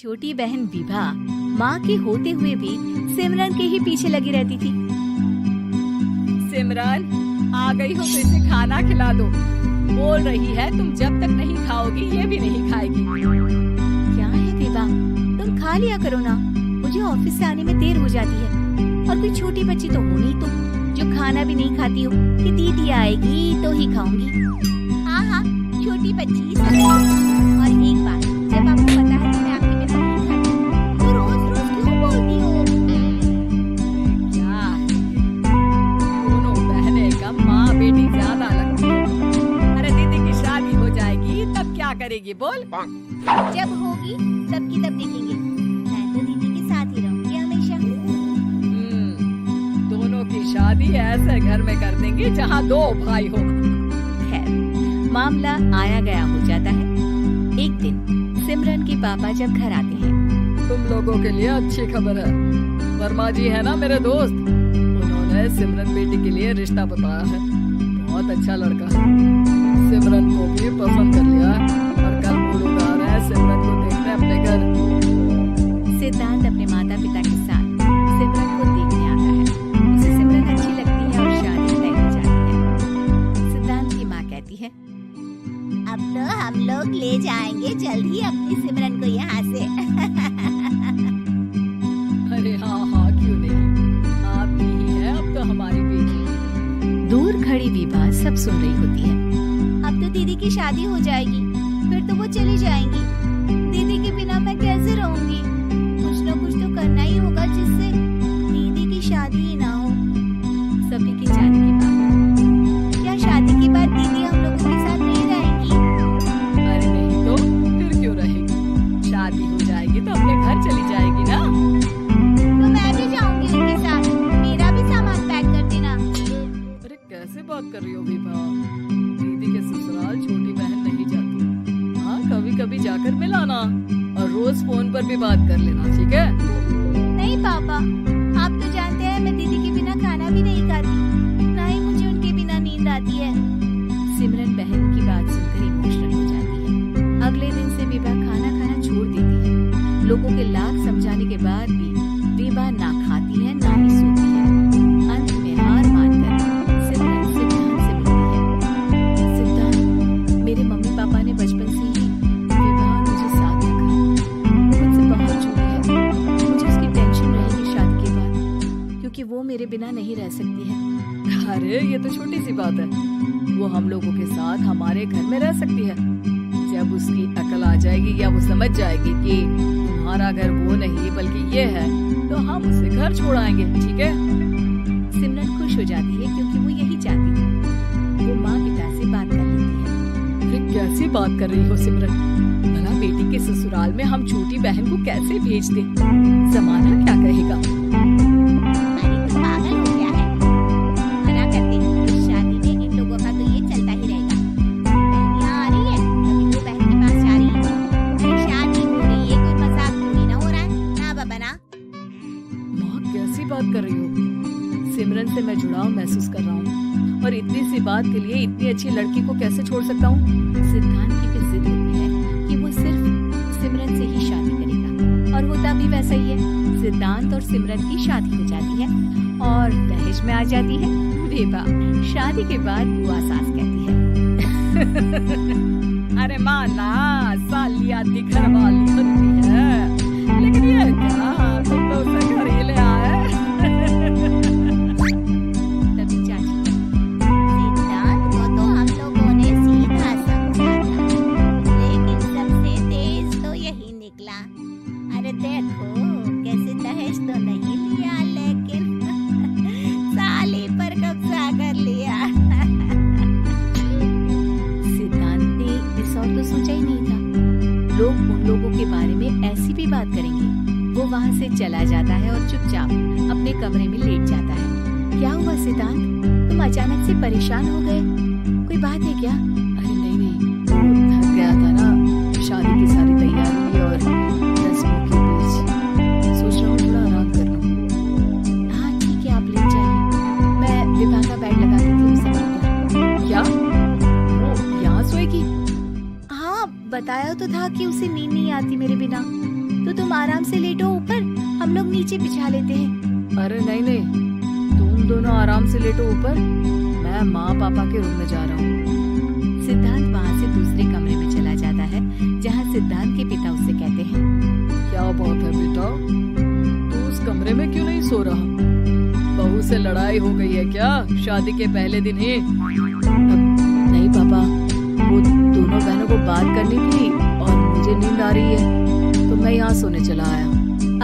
छोटी बहन विभा माँ के होते हुए भी सिमरन के ही पीछे लगी रहती थी। सिमरन आ गई हो तो इसे खाना खिला दो। बोल रही है तुम जब तक नहीं खाओगी ये भी नहीं खाएगी। क्या है विभा, तुम खा लिया करो ना, मुझे ऑफिस से आने में देर हो जाती है। और कोई छोटी बच्ची तो हो नहीं तुम जो खाना भी नहीं खाती हो कि दीदी आएगी तो ही खाऊंगी। हाँ हाँ, छोटी बच्ची और एक बात, जब आपको पता है कि मैं आपके बिना नहीं खाती तो रोज रोज क्यों बोलती हो? क्या है दोनों बहनें का माँ बेटी ज्यादा लगती है। अरे दीदी की शादी हो जाएगी तब क्या करेगी बोल? जब होगी तब की तब देखेंगे। मैं तो दीदी के साथ ही रहूंगी हमेशा। दोनों की शादी ऐसे घर में कर देंगे जहाँ दो भाई हो। खैर, मामला आया गया हो जाता है। एक दिन सिमरन के पापा जब घर आते हैं। तुम लोगों के लिए अच्छी खबर है। वर्मा जी है ना मेरे दोस्त, उन्होंने सिमरन बेटी के लिए रिश्ता बताया है। बहुत अच्छा लड़का है, सिमरन को भी पसंद कर लिया है और कल वो लोग आ रहे हैं सिमरन को देखने अपने घर। सिद्धांत अपने माता पिता के साथ सिमरन को देखने आता है। उसे सिमरन अच्छी लगती है और शादी तय हो जाती है। सिद्धांत की माँ कहती है, अब तो हम लोग ले जाएंगे जल्द ही अपनी सिमरन को यहाँ से। अरे हाँ हाँ, क्यों नहीं, आपकी ही है अब तो हमारी बेटी। दूर खड़ी विभा सब सुन रही होती है। अब तो दीदी की शादी हो जाएगी, फिर तो वो चली जाएंगी। दीदी के बिना मैं कैसे रहूंगी? कुछ न कुछ तो करना ही होगा जिससे दीदी की शादी ही ना हो। सभी के जाने के बाद क्या शादी के बाद दीदी हम लोगों के साथ नहीं रहेंगी? अरे नहीं तो फिर क्यों रहेगी? शादी हो जाएगी तो अपने घर चली जाएगी ना। तो मैं भी जाऊंगी उनके साथ, मेरा भी सामान पैक कर देना। अरे कैसे बात कर रही हो विभा? दीदी के ससुराल छोटी बहन नहीं जाती। हाँ, कभी कभी जाकर मिलाना और रोज फोन पर भी बात कर लेना, ठीक है? नहीं पापा, आप तो जानते हैं मैं दीदी के बिना खाना भी नहीं खाती, ना ही मुझे उनके बिना नींद आती है। सिमरन बहन की बात सुनकर इमोशनल हो जाती है। अगले दिन से विभा खाना खाना छोड़ देती है। लोगों के लाख समझाने के बाद भी विभा ना खाती है ना ही सोती है। अंत में हार मानकर सिमरन सिद्धांत से मिलती है। सिद्धांत, मेरे मम्मी पापा ने बचपन से ही विभा और मुझे साथ रखा। मुझसे बहुत जुड़ी है, मुझे उसकी टेंशन रहेगी शादी के बाद, क्योंकि वो मेरे बिना नहीं रह सकती है। अरे ये तो छोटी सी बात है, वो हम लोगों के साथ हमारे घर में रह सकती है। जब उसकी अकल आ जाएगी या वो समझ जाएगी कि तुम्हारा घर वो नहीं बल्कि ये है, तो हम उसे घर छोड़ाएंगे, ठीक है? सिमरन खुश हो जाती है क्योंकि वो यही चाहती थी। वो माँ पिता से बात कर लेती है। अरे कैसी बात कर रही हो सिमरन? भला बेटी के ससुराल में हम छोटी बहन को कैसे भेज दें? जमाना क्या कहेगा? अरे तुम पागल हो क्या है? मना करते हैं, इस शादी में इन लोगों का तो ये चलता ही रहेगा। बहन यहाँ आ रही है, कभी वो बहन के पास जा रही है। अरे शादी हो रही है, कोई मजाक थोड़ी ना हो रहा है ना बाबा ना। माँ कैसी बात कर रही हो? सिमरन से मैं जुड़ाव महसूस कर रहा हूँ और इतनी सी बात के लिए इतनी अच्छी लड़की को कैसे छोड़ सकता हूँ? सिद्धांत की भी जिद होती है कि वो सिर्फ सिमरन से ही शादी करेगा, और होता भी वैसा ही है। सिद्धांत और सिमरन की शादी हो जाती है और दहेज में आ जाती है विभा। शादी के बाद बुआ सास कहती है, अरे माँ ना साली आती घर वाली होती है, लेकिन ये क्या तुम तो उसे घर ही ले आए। तभी चाची सिद्धांत को तो हम लोगों ने सीधा समझा था, लेकिन सबसे तेज तो यही निकला। अरे देखो कैसे दहेज तो नहीं लिया, लेकिन साली पर कब्जा कर लिया। सिद्धांत ने इस और तो सोचा ही नहीं था, लोग उन लोगों के बारे में ऐसी भी बात करेंगे। वो वहाँ से चला जाता है और चुपचाप अपने कमरे में लेट जाता है। क्या हुआ सिद्धांत, तुम अचानक से परेशान हो गए? कोई बात है क्या? अरे नहीं, वो थक गया था ना, शादी की सारी तैयारी और रस्मों के बीच सोच रहा हूँ थोड़ा आराम कर लूँ। हाँ ठीक है, आप लेट जाइए, मैं विभा का बैग लगा देती हूँ समय पर। क्या वो यहाँ सोएगी? हाँ, बताया तो था कि उसे नींद नहीं आती मेरे बिना, तो तुम आराम से लेटो ऊपर, हम लोग नीचे बिछा लेते हैं। अरे नहीं नहीं, तुम दोनों आराम से लेटो ऊपर, मैं माँ पापा के रूम में जा रहा हूँ। सिद्धांत वहाँ से दूसरे कमरे में चला जाता है जहाँ सिद्धांत के पिता उससे कहते हैं, क्या बात है बेटा, तू उस कमरे में क्यों नहीं सो रहा? बहू से लड़ाई हो गई है क्या शादी के पहले दिन ही? नहीं पापा, वो दोनों बहनों को बात करनी थी और मुझे नींद आ रही है तो मैं यहाँ सोने चला आया।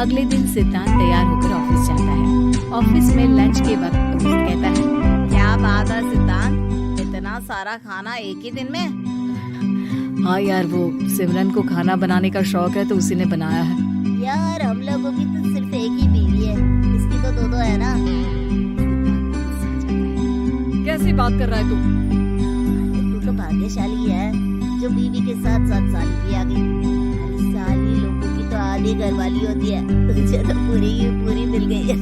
अगले दिन सिद्धांत तैयार होकर ऑफिस जाता है। ऑफिस में लंच के वक्त दोस्त कहता है, क्या बात है सिद्धांत, इतना सारा खाना एक ही दिन में? हाँ यार, वो सिमरन को खाना बनाने का शौक है तो उसी ने बनाया है। यार हम लोगों की तो सिर्फ एक ही बीवी है, इसकी तो दो है ना। कैसी बात कर रहा है तू? तू तो भाग्यशाली है जो बीवी के साथ साथ साली भी आ गई। अरे साली लोगों की तो आधी घरवाली होती है, तुझे तो पूरी की पूरी मिल गई है।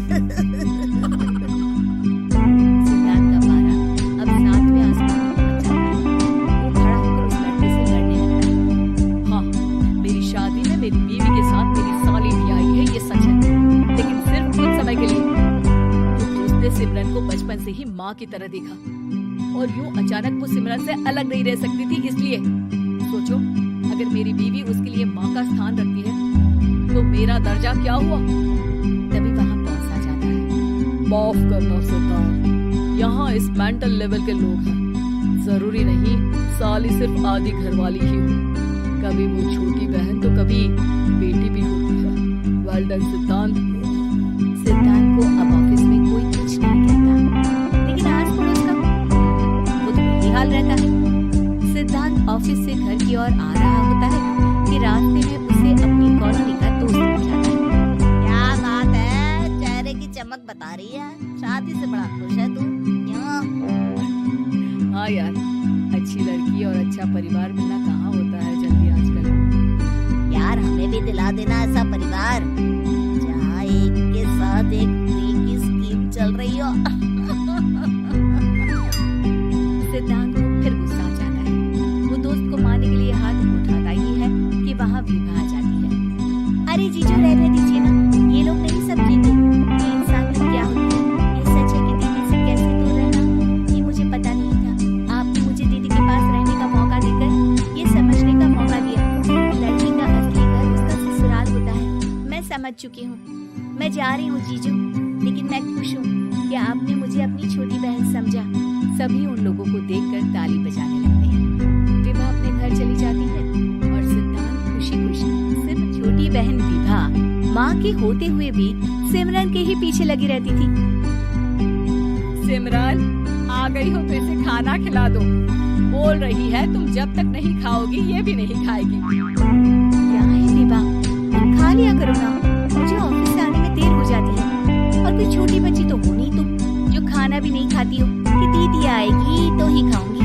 सिद्धांत का पारा अब 7वें आसमान में पहुंच जाता है। वो खड़ा होकर उस लड़के से लड़ने लगता है। हाँ, मेरी शादी में मेरी बीवी के साथ मेरी साली भी आई है, ये सच है, लेकिन सिर्फ कुछ समय के लिए, क्योंकि उसने सिमरन को बचपन से ही माँ की तरह देखा और यूं अचानक वो सिमरन से अलग नहीं रह सकती थी। इसलिए सोचो, अगर मेरी बीवी उसके लिए माँ का स्थान रखती है तो मेरा दर्जा क्या हुआ? तभी वहाँ बॉस आ जाता है। माफ करना सिद्धांत, यहाँ इस मेंटल लेवल के लोग हैं, जरूरी नहीं साली सिर्फ आधी घरवाली ही हो, कभी वो छोटी बहन तो कभी बेटी भी होती है। वेल डन सिद्धांत। सिद्धांत को अब ऑफिस में कोई कुछ नहीं कहता, लेकिन आस पड़ोस का वो तो यही हाल रहता है। सिद्धांत ऑफिस से घर की ओर आ रहा होता है कि रास्ते में उसे अपनी कॉलोनी का दोस्त मिल जाता है। क्या बात है, चेहरे की चमक बता रही है, शादी से बड़ा खुश है तू। हाँ यार, अच्छी लड़की और अच्छा परिवार मिलना कहाँ होता है जल्दी आजकल। यार हमें भी दिला देना ऐसा परिवार जहाँ एक के साथ एक फ्री की स्कीम चल रही हो। सिद्धांत को फिर गुस्सा आ जाता है। वो दोस्त को मारने के लिए हाथ उठाता ही है कि वहाँ विभा आ जाती है। अरे जीजू रहने दीजिए ना, ये लोग नहीं समझेंगे कि इंसानियत क्या होती है। ये सच है कि दीदी से कैसे दूर रहना ये मुझे पता नहीं था। आपने मुझे दीदी के पास रहने का मौका देकर ये समझने का मौका दिया कि लड़की का असली घर उसका ससुराल होता है। मैं समझ चुकी हूँ, मैं जा रही हूँ जीजू, लेकिन मैं खुश हूँ कि आपने मुझे अपनी छोटी बहन समझा। सभी उन लोगों को देखकर ताली बजाने लगते हैं। विभा अपने घर चली जाती है और सिद्धांत खुशी खुशी सिर्फ छोटी बहन विभा माँ के होते हुए भी सिमरन के ही पीछे लगी रहती थी। सिमरन आ गई हो तो इसे खाना खिला दो, बोल रही है तुम जब तक नहीं खाओगी ये भी नहीं खाएगी। क्या है विभा, तुम खा लिया करो ना, मुझे ऑफिस से आने में देर हो जाती है। और कोई छोटी बच्ची तो हो नहीं तुम जो खाना भी नहीं खाती हो कि दीदी आएगी तो ही खाऊंगी।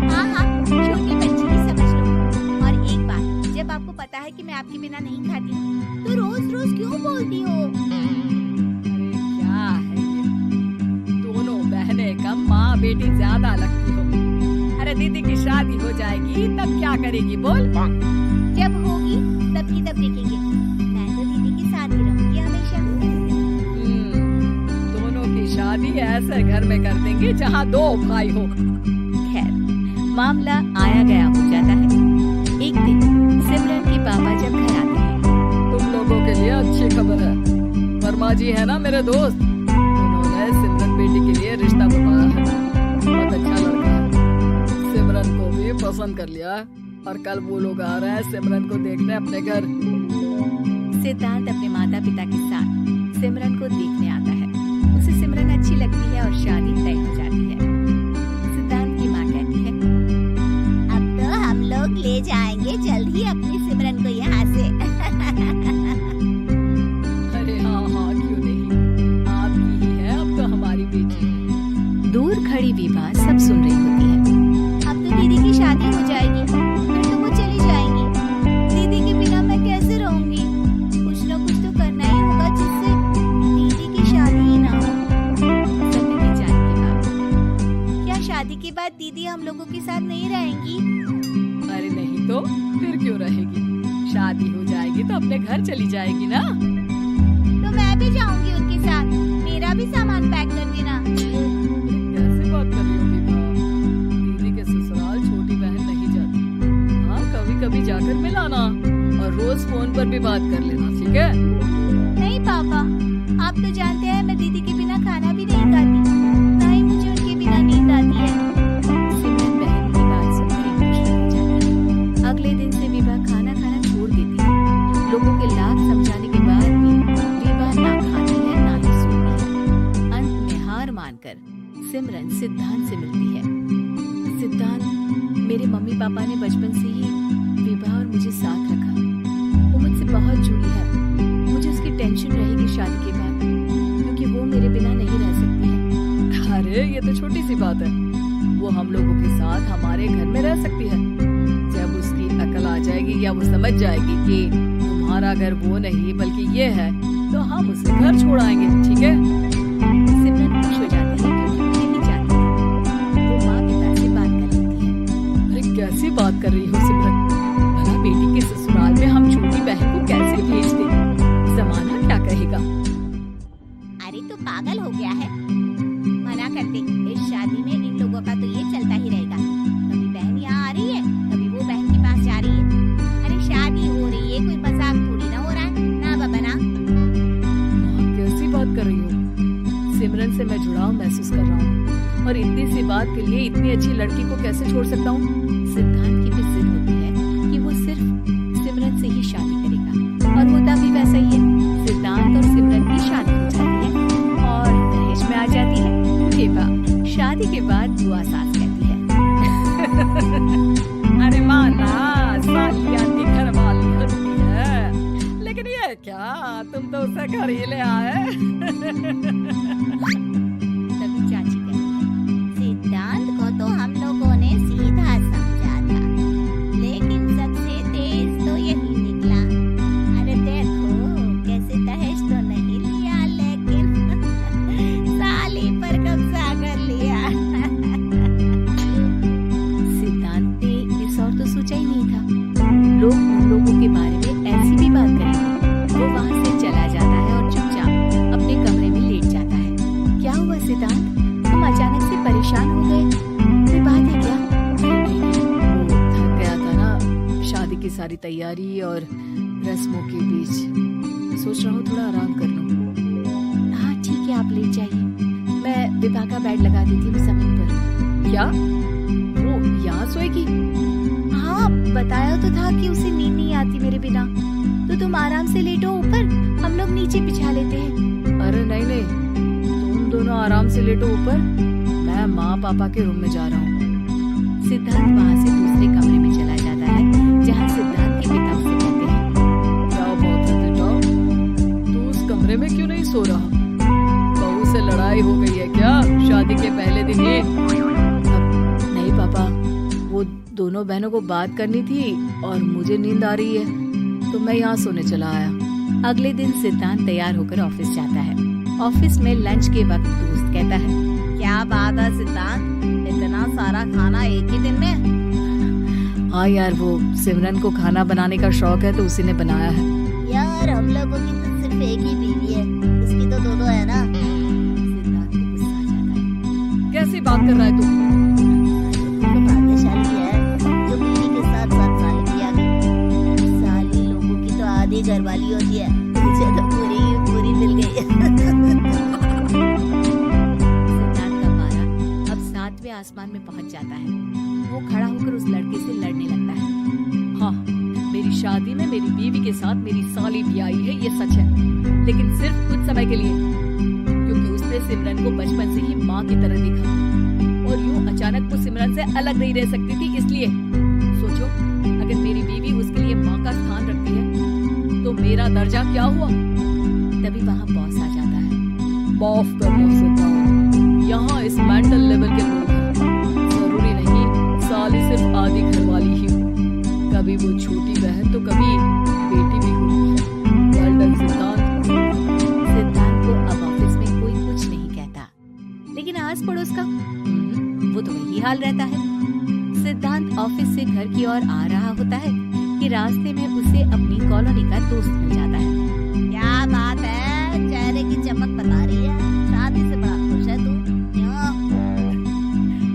हाँ हाँ, छोटी बच्ची ही समझ लो। और एक बात, जब आपको पता है कि मैं आपके बिना नहीं खाती हूँ तो रोज रोज क्यों बोलती हो? अरे क्या है ये, दोनों बहनें कम माँ बेटी ज्यादा लगती हो। अरे दीदी की शादी हो जाएगी तब क्या करेगी बोल? जब होगी तब की तब देखेंगे। मैं तो दीदी के साथ ही रहूंगी हमेशा। दोनों की शादी ऐसे घर में कर देंगे जहाँ दो भाई हो। खैर, मामला आया गया हो जाता है। एक दिन सिमरन के पापा जब घर आते हैं, तुम लोगों के लिए अच्छी खबर है, वर्मा जी है ना मेरे दोस्त, उन्होंने सिमरन बेटी के लिए रिश्ता बताया है। बहुत अच्छा लड़का है, सिमरन को भी पसंद कर लिया है और कल वो लोग आ रहे हैं सिमरन को देखने अपने घर। सिद्धांत अपने माता पिता के साथ सिमरन को देखने आता है। उसे सिमरन अच्छी लगती है और शादी तय हो जाती है। सिद्धांत की माँ कहती है, अब तो हम लोग ले जाएंगे जल्द ही अपनी सिमरन को यहाँ से। अरे हाँ हाँ, क्यों नहीं, आपकी ही है अब तो हमारी बेटी। दूर खड़ी विभा सब सुन रही होती है। अब तो दीदी की शादी हो जाएगी, फिर तो वो चली जाएंगी। दीदी के बिना मैं कैसे रहूंगी? कुछ न कुछ तो करना ही होगा जिससे दीदी की शादी ही ना हो। सभी के जाने के बाद क्या शादी के बाद दीदी हम लोगों के साथ नहीं रहेंगी? अरे नहीं तो फिर क्यों रहेगी, शादी हो जाएगी तो अपने घर चली जाएगी ना। तो मैं भी जाऊंगी उनके साथ, मेरा भी सामान पैक कर देना। कैसे बात कर रही हो विभा? दीदी के ससुराल छोटी बहन नहीं जाती। हाँ, कभी कभी जाकर मिलाना और रोज फोन पर भी बात कर लेना, ठीक है? नहीं पापा, आप तो जानते हैं मैं दीदी के बिना खाना भी नहीं खाती, ना ही मुझे उनके बिना नींद आती है। सिमरन बहन की बात सुनकर इमोशनल हो जाती है। अगले दिन से विभा खाना खाना छोड़ देती है। लोगों के लाख समझाने के बाद भी विभा ना खाती है ना ही सोती है। अंत में हार मानकर सिमरन सिद्धांत से मिलती है। सिद्धांत, मेरे मम्मी पापा ने बचपन से ही विभा और मुझे साथ रखा। वो मुझसे बहुत जुड़ी है। मुझे उसकी टेंशन रहेगी शादी के बाद, क्योंकि वो मेरे बिना नहीं रह सकती है। अरे ये तो छोटी सी बात है। वो हम लोगों के साथ हमारे घर में रह सकती है। जब उसकी अकल आ जाएगी या वो समझ जाएगी कि तुम्हारा घर वो नहीं बल्कि ये है, तो हम उसे घर छोड़ आएंगे, ठीक है? सिमरन खुश हो जाती है क्योंकि वो यही चाहती है। वो माँ पिता से बात कर लेती है। अरे कैसी बात कर रही हो सिमरन? भला बेटी के ससुराल में हम छोटी बहन को कैसे भेज दें? जमाना क्या कहेगा? अरे तू पागल हो गया है? मना कर दे। इस शादी में इन लोगों का तो ये चलता ही रहेगा। कभी बहन यहाँ आ रही है, कभी वो बहन के पास जा रही है। अरे शादी हो रही है, कोई मजाक थोड़ी ना हो रहा है ना बाबा ना। माँ, कैसी बात कर रही हो? सिमरन से मैं जुड़ाव महसूस कर रहा हूँ और इतनी सी बात के लिए इतनी अच्छी लड़की को कैसे छोड़ सकता हूँ? सिद्धांत की भी जिद होती है कि वो सिर्फ सिमरन से ही शादी करेगा, और होता भी वैसा ही है। सिद्धांत और सिमरन की शादी हो जाती है और दहेज में आ जाती है विभा। शादी के बाद बुआ सास कहती है, अरे माना सालिया की घर वाली होती है, लेकिन ये क्या, तुम तो उसे घर ही ले आए। तभी चाची कहती है, सिद्धांत को तो हम लोगों ने सीधा समझा था, लेकिन सबसे तेज तो यही निकला। अरे देखो कैसे दहेज तो नहीं लिया, लेकिन साली पर कब्जा कर लिया। सिद्धांत ने इस और तो सोचा ही नहीं था। लोग उन लोगों के बारे में ऐसी भी बात करेंगे। वो वहाँ से चला जाता है और चुपचाप अपने कमरे में लेट जाता है। क्या हुआ सिद्धांत, तुम अचानक से परेशान हो गए? कोई बात है क्या? नहीं, वो थक गया था ना, शादी की सारी तैयारी और रस्मों के बीच। सोच रहा हूँ थोड़ा आराम कर लूँ। हाँ ठीक है, आप लेट जाइए। मैं विभा का बेड लगा देती हूँ जमीन पर। क्या वो यहाँ सोएगी? हाँ, बताया तो था कि उसे नींद नहीं आती मेरे बिना। तो तुम आराम से लेटो ऊपर, हम लोग नीचे बिछा लेते हैं। अरे नहीं नहीं, तुम दोनों आराम से लेटो ऊपर, मैं माँ पापा के रूम में जा रहा हूँ। सिद्धांत वहाँ से दूसरे कमरे में चला जाता है जहाँ सिद्धांत के पिता उसे कहते हैं, क्या बात है बेटा, तू उस कमरे में क्यों नहीं सो रहा? बहू से लड़ाई हो गई है क्या शादी के पहले दिन ही? नहीं पापा, वो दोनों बहनों को बात करनी थी और मुझे नींद आ रही है, तो मैं यहाँ सोने चला आया। अगले दिन सिद्धांत तैयार होकर ऑफिस जाता है। ऑफिस में लंच के वक्त दोस्त कहता है, क्या बात है सिद्धांत, इतना सारा खाना एक ही दिन में? हाँ यार, वो सिमरन को खाना बनाने का शौक है तो उसी ने बनाया है। यार हम लोगों की तो सिर्फ एक ही बीवी है, उसकी तो दो है ना। सिद्धांत को गुस्सा आ जाता है। कैसी बात कर रहा है तू? तो भाग्यशाली है जो बीवी के साथ साथ साली भी आ गई। साली लोगों की तो आधी घरवाली होती है, मुझे तो पूरी मिल गई। सिद्धांत का पारा अब 7वें आसमान में पहुंच जाता है। वो खड़ा होकर उस लड़के से लड़ने लगता है। हाँ, मेरी शादी में मेरी बीवी के साथ मेरी साली भी आई है, ये सच है, लेकिन सिर्फ कुछ समय के लिए, क्योंकि उसने सिमरन को बचपन से ही माँ की तरह देखा और यूं अचानक वो सिमरन से अलग नहीं रह सकती थी। इसलिए सोचो, अगर मेरी बीवी उसके लिए माँ का स्थान रखती है तो मेरा दर्जा क्या हुआ? तभी वहाँ बॉस आ जाता है। माफ करना सिद्धांत, यहाँ इस मेंटल लेवल के लोग हैं, जरूरी नहीं साली सिर्फ आधी घरवाली ही हो, कभी वो छोटी बहन तो कभी बेटी भी होती है। वेल डन सिद्धांत। सिद्धांत को अब ऑफिस में कोई कुछ नहीं कहता, लेकिन आस पड़ोस का वो तो वही हाल रहता है। सिद्धांत ऑफिस से घर की ओर आ रहा होता है कि रास्ते में उसे अपनी कॉलोनी का दोस्त मिल जाता है। क्या बात है, चेहरे की चमक बता रही है, शादी से बड़ा खुश है तू, क्यों?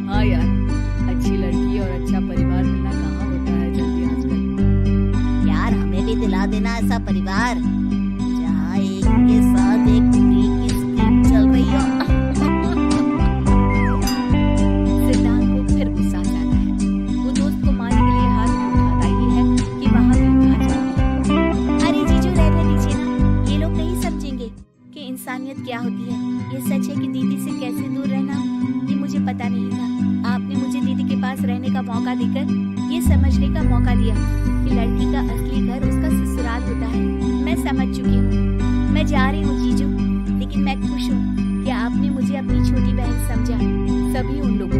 हाँ यार, अच्छी लड़की और अच्छा परिवार मिलना कहाँ होता है जल्दी आजकल। यार हमें भी दिला देना ऐसा परिवार जहाँ एक के साथ एक फ्री की स्कीम चल रही हो। सिद्धांत को फिर गुस्सा आ जाता है। वो दोस्त को मारने के लिए हाथ उठाता ही है कि वहां भी कहा जाती है। अरे जीजू रहने दीजिए ना, ये लोग नहीं समझेंगे कि इंसानियत क्या होती है। ये सच है कि दीदी से कैसे दूर रहना ये मुझे पता नहीं था। आपने मुझे दीदी के पास रहने का मौका देकर ये समझने का मौका दिया कि लड़की का असली घर उसका ससुराल होता है। मैं समझ चुकी हूँ, मैं जा रही हूँ जीजू, लेकिन मैं खुश हूँ कि आपने मुझे अपनी छोटी बहन समझा। सभी उन लोगों